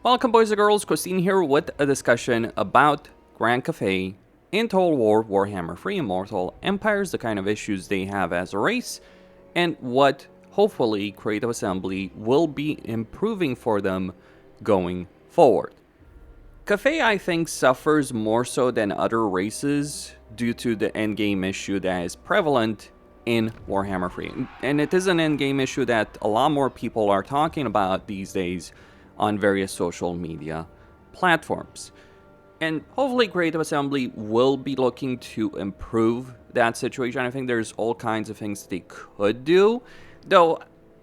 Welcome, boys and girls. Christine here with a discussion about Grand Cathay in Total War, Warhammer 3 Immortal Empires, the kind of issues they have as a race, and what hopefully Creative Assembly will be improving for them going forward. Cathay, I think, suffers more so than other races due to the endgame issue that is prevalent in Warhammer 3. And it is an endgame issue that a lot more people are talking about these days on various social media platforms. And hopefully Creative Assembly will be looking to improve that situation. I think there's all kinds of things they could do, though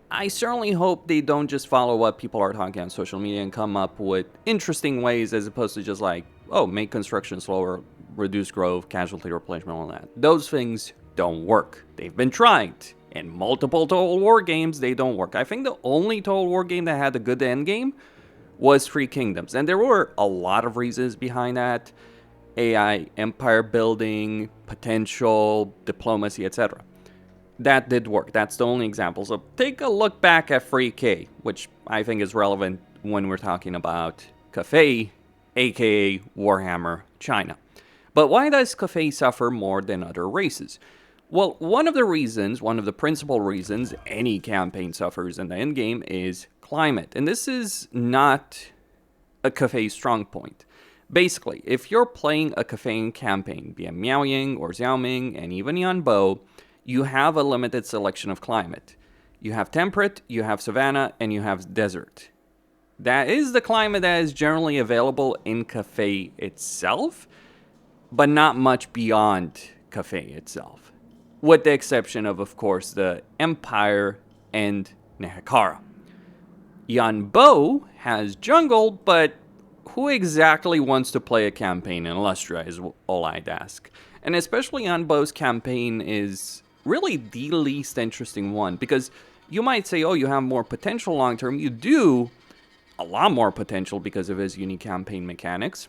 I certainly hope they don't just follow what people are talking on social media and come up with interesting ways as opposed to just like, oh, make construction slower, reduce growth, casualty replenishment, all that. Those things don't work. They've been tried. In multiple Total War games, they don't work. I think the only Total War game that had a good end game was Three Kingdoms. And there were a lot of reasons behind that. AI, empire building, potential, diplomacy, etc. That did work. That's the only example. So take a look back at 3K, which I think is relevant when we're talking about Cathay, aka Warhammer China. But why does Cathay suffer more than other races? Well, one of the principal reasons any campaign suffers in the endgame is climate. And this is not a Cathay strong point. Basically, if you're playing a Cathay campaign, be it Miaoying or Xiaoming and even Yanbo, you have a limited selection of climate. You have temperate, you have savanna, and you have desert. That is the climate that is generally available in Cathay itself, but not much beyond Cathay itself. With the exception of course, the Empire and Nehekara. Yanbo has jungle, but who exactly wants to play a campaign in Lustria is all I'd ask. And especially Yanbo's campaign is really the least interesting one, because you might say, oh, you have more potential long term. You do, a lot more potential because of his unique campaign mechanics.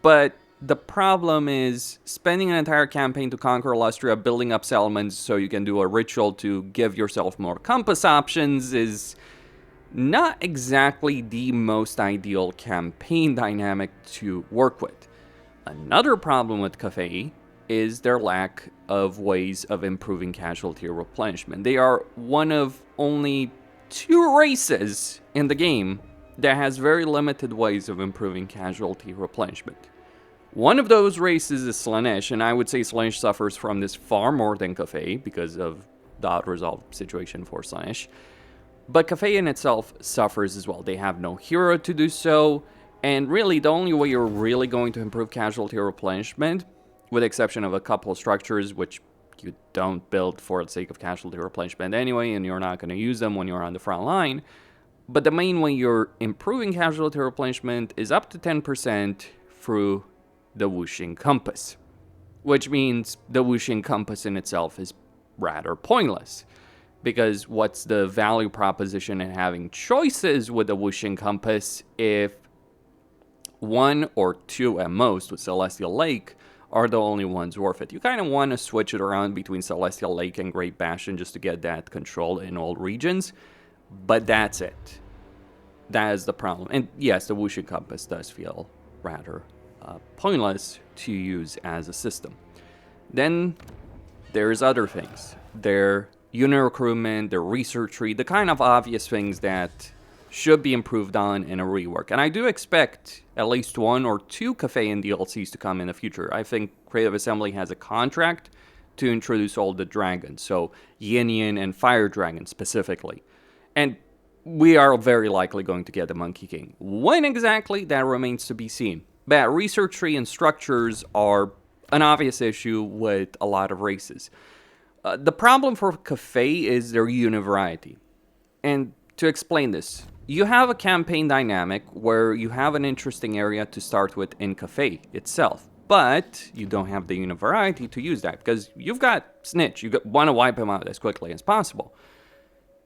But the problem is spending an entire campaign to conquer Lustria, building up settlements so you can do a ritual to give yourself more compass options is not exactly the most ideal campaign dynamic to work with. Another problem with Cathay is their lack of ways of improving casualty replenishment. They are one of only 2 races in the game that has very limited ways of improving casualty replenishment. One of those races is Sinnelleos, and I would say Sinnelleos suffers from this far more than Cathay because of the out-resolved situation for Sinnelleos. But Cathay in itself suffers as well. They have no hero to do so, and really the only way you're really going to improve casualty replenishment, with the exception of a couple of structures which you don't build for the sake of casualty replenishment anyway, and you're not going to use them when you're on the front line, but the main way you're improving casualty replenishment is up to 10% through the whooshing compass, which means the whooshing compass in itself is rather pointless, because what's the value proposition in having choices with the whooshing compass if 1 or 2 at most with Celestial Lake are the only ones worth it? You kind of want to switch it around between Celestial Lake and Great Bastion just to get that control in all regions, but that's it. That is the problem. And yes, the whooshing compass does feel rather pointless to use as a system. Then there's other things. Their unit recruitment, their research tree, the kind of obvious things that should be improved on in a rework. And I do expect at least 1 or 2 Cathay and DLCs to come in the future. I think Creative Assembly has a contract to introduce all the dragons, so Yin Yin and Fire Dragon specifically. And we are very likely going to get the Monkey King. When exactly, that remains to be seen. But research tree and structures are an obvious issue with a lot of races. The problem for Cathay is their unit variety. And to explain this, you have a campaign dynamic where you have an interesting area to start with in Cathay itself, but you don't have the unit variety to use that because you've got Snitch. You want to wipe him out as quickly as possible.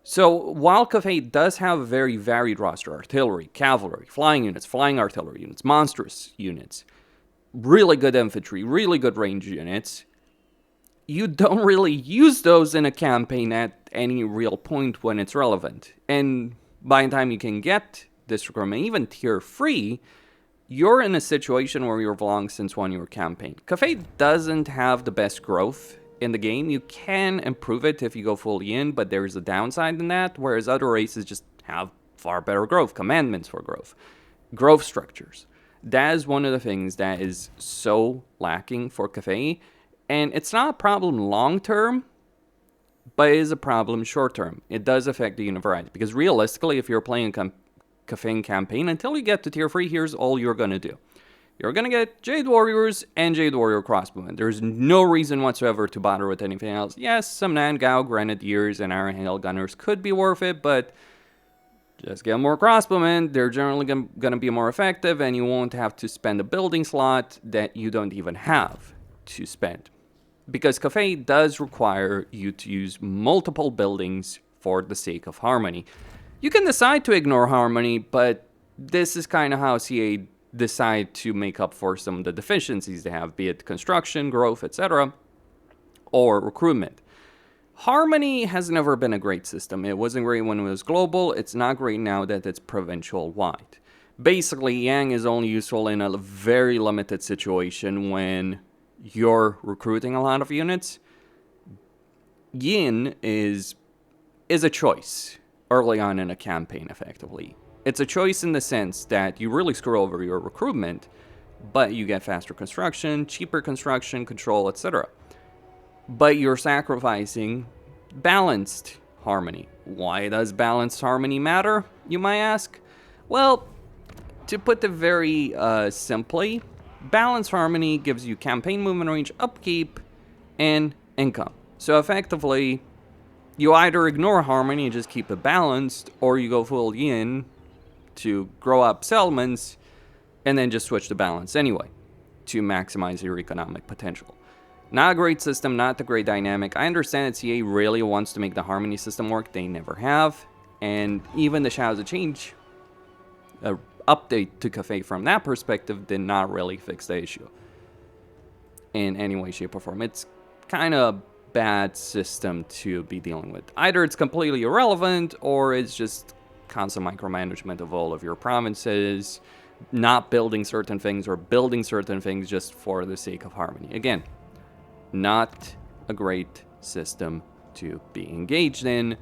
So while Cathay does have a very varied roster, artillery, cavalry, flying units, flying artillery units, monstrous units, really good infantry, really good range units, you don't really use those in a campaign at any real point when it's relevant. And by the time you can get this recruitment, even tier 3, you're in a situation where you've long since won your campaign. Cathay doesn't have the best growth in the game. You can improve it if you go fully in, but there's a downside in that, whereas other races just have far better growth, commandments for growth structures. That is one of the things that is so lacking for Cathay, and it's not a problem long term, but it is a problem short term. It does affect the unit variety, because realistically, if you're playing a Cathay campaign, until you get to tier 3, here's all you're going to do. You're going to get Jade Warriors and Jade Warrior Crossbowmen. There's no reason whatsoever to bother with anything else. Yes, some Nangao Grenadiers and Iron Hail Gunners could be worth it, but just get more Crossbowmen. They're generally going to be more effective, and you won't have to spend a building slot that you don't even have to spend. Because Cathay does require you to use multiple buildings for the sake of harmony. You can decide to ignore harmony, but this is kind of how CA decide to make up for some of the deficiencies they have, be it construction, growth, etc., or recruitment. Harmony has never been a great system. It wasn't great when it was global. It's not great now that it's provincial-wide. Basically, Yang is only useful in a very limited situation when you're recruiting a lot of units. Yin is a choice early on in a campaign, effectively. It's a choice in the sense that you really screw over your recruitment, but you get faster construction, cheaper construction, control, etc. But you're sacrificing balanced harmony. Why does balanced harmony matter, you might ask? Well, to put it very simply, balanced harmony gives you campaign movement range, upkeep, and income. So effectively, you either ignore harmony and just keep it balanced, or you go full yin to grow up settlements and then just switch the balance anyway to maximize your economic potential. Not a great system, not a great dynamic. I understand that CA really wants to make the harmony system work. They never have. And even the Shadows of Change update to Cathay from that perspective did not really fix the issue in any way, shape, or form. It's kind of a bad system to be dealing with. Either it's completely irrelevant, or it's just constant micromanagement of all of your provinces, not building certain things or building certain things just for the sake of harmony. Again, not a great system to be engaged in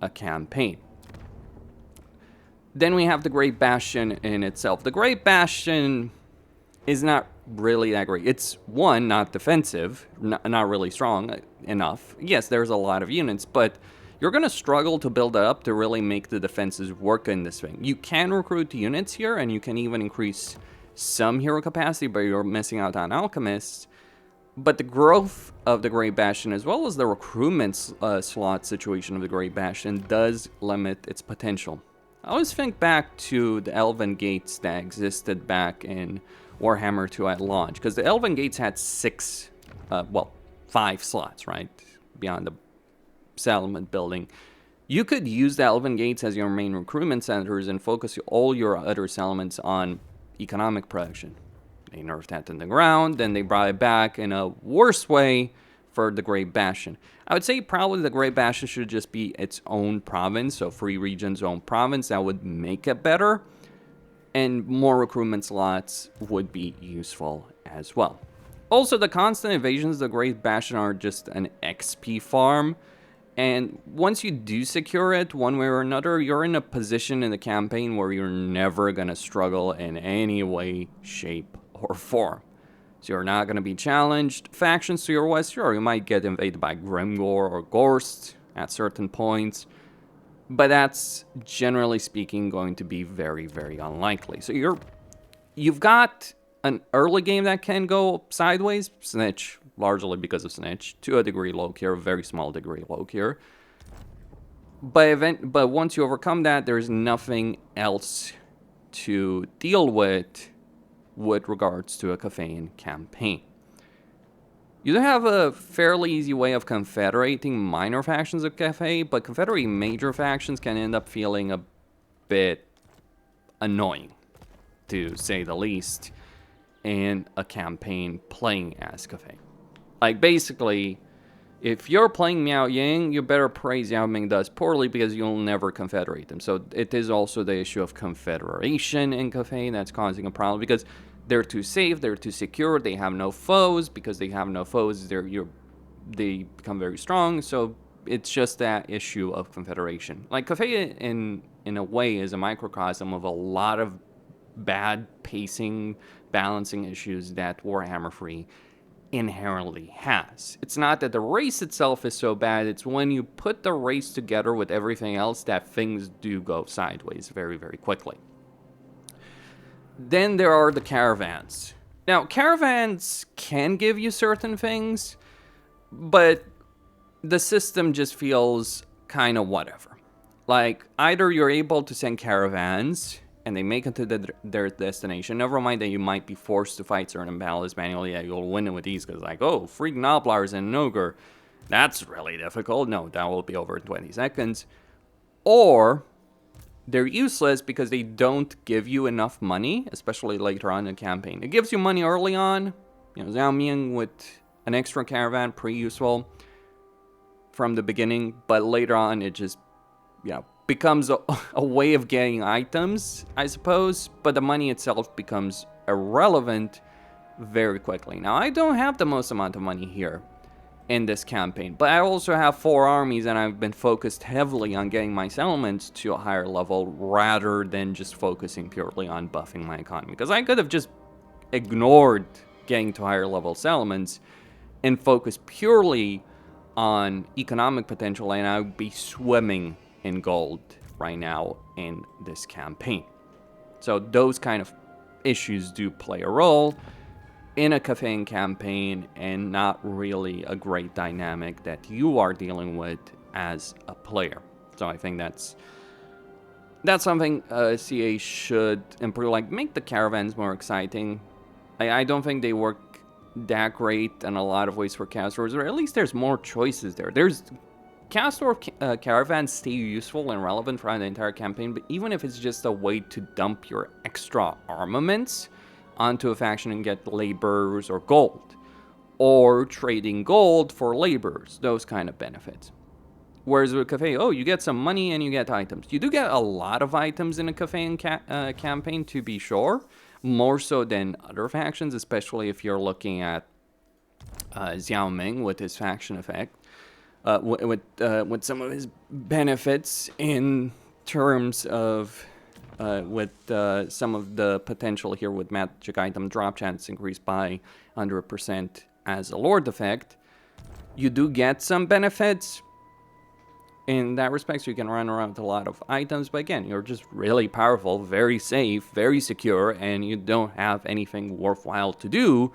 a campaign. Then we have the Great Bastion in itself. The Great Bastion is not really that great. It's, one, not defensive, not really strong enough. Yes, there's a lot of units, but you're going to struggle to build it up to really make the defenses work in this thing. You can recruit units here, and you can even increase some hero capacity, but you're missing out on alchemists. But the growth of the Great Bastion, as well as the recruitment slot situation of the Great Bastion, does limit its potential. I always think back to the Elven Gates that existed back in Warhammer 2 at launch, because the Elven Gates had 5 slots, right, beyond the settlement building. You could use the Elven Gates as your main recruitment centers and focus all your other settlements on economic production. They nerfed that in the ground, then they brought it back in a worse way for the Great Bastion. I would say probably the Great Bastion should just be its own province, so free region's own province. That would make it better, and more recruitment slots would be useful as well. Also, the constant invasions of the Great Bastion are just an XP farm, and once you do secure it one way or another, you're in a position in the campaign where you're never going to struggle in any way, shape, or form. So you're not going to be challenged. Factions to your west, sure, you might get invaded by Grimgor or Gorst at certain points, but that's, generally speaking, going to be very, very unlikely. So you've got an early game that can go sideways, Snitch, largely because of Snitch, to a degree Low-Kier, a very small degree Low-Kier. But once you overcome that, there's nothing else to deal with regards to a Cathayan campaign. You do have a fairly easy way of confederating minor factions of Cathay, but confederating major factions can end up feeling a bit annoying, to say the least, in a campaign playing as Cathay. Like, basically, If you're playing Miao Ying, you better pray Xiao Ming does poorly because you'll never confederate them. So it is also the issue of confederation in Cathay that's causing a problem because they're too safe, they're too secure, they have no foes. Because they have no foes, they become very strong. So it's just that issue of confederation. Like Cathay, in a way, is a microcosm of a lot of bad pacing, balancing issues that Warhammer 3 inherently has. It's not that the race itself is so bad, it's when you put the race together with everything else that things do go sideways very, very quickly. Then there are the caravans. Now, caravans can give you certain things, but the system just feels kind of whatever. Like, either you're able to send caravans and they make it to their destination. Never mind that you might be forced to fight certain battles manually. Yeah, you'll win it with ease because, like, oh, 3 Gnoblars and an Ogre. That's really difficult. No, that will be over in 20 seconds. Or they're useless because they don't give you enough money, especially later on in the campaign. It gives you money early on. You know, Xiao Ming with an extra caravan, pretty useful from the beginning. But later on, it just, becomes a way of getting items, I suppose, but the money itself becomes irrelevant very quickly. Now, I don't have the most amount of money here in this campaign, but I also have 4 armies, and I've been focused heavily on getting my settlements to a higher level rather than just focusing purely on buffing my economy, because I could have just ignored getting to higher level settlements and focused purely on economic potential, and I would be swimming in gold right now in this campaign. So those kind of issues do play a role in a Cathay campaign, and not really a great dynamic that you are dealing with as a player. So I think that's something CA should improve. Like, make the caravans more exciting. I don't think they work that great in a lot of ways for casters, or at least there's more choices there. Castor caravans stay useful and relevant throughout the entire campaign, but even if it's just a way to dump your extra armaments onto a faction and get laborers or gold, or trading gold for laborers, those kind of benefits. Whereas with Cathay, you get some money and you get items. You do get a lot of items in a Cathay campaign, to be sure, more so than other factions, especially if you're looking at Xiao Ming with his faction effect. With some of his benefits in terms of with some of the potential here with magic item drop chance increased by 100% as a Lord effect, you do get some benefits in that respect, so you can run around with a lot of items, but again, you're just really powerful, very safe, very secure, and you don't have anything worthwhile to do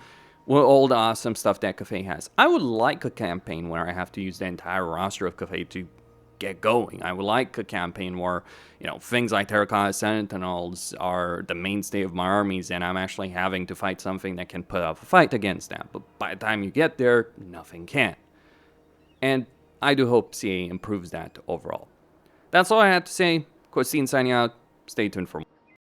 with all the awesome stuff that Cathay has. I would like a campaign where I have to use the entire roster of Cathay to get going. I would like a campaign where, things like Terracotta Sentinels are the mainstay of my armies, and I'm actually having to fight something that can put up a fight against that. But by the time you get there, nothing can. And I do hope CA improves that overall. That's all I had to say. Christine signing out. Stay tuned for more.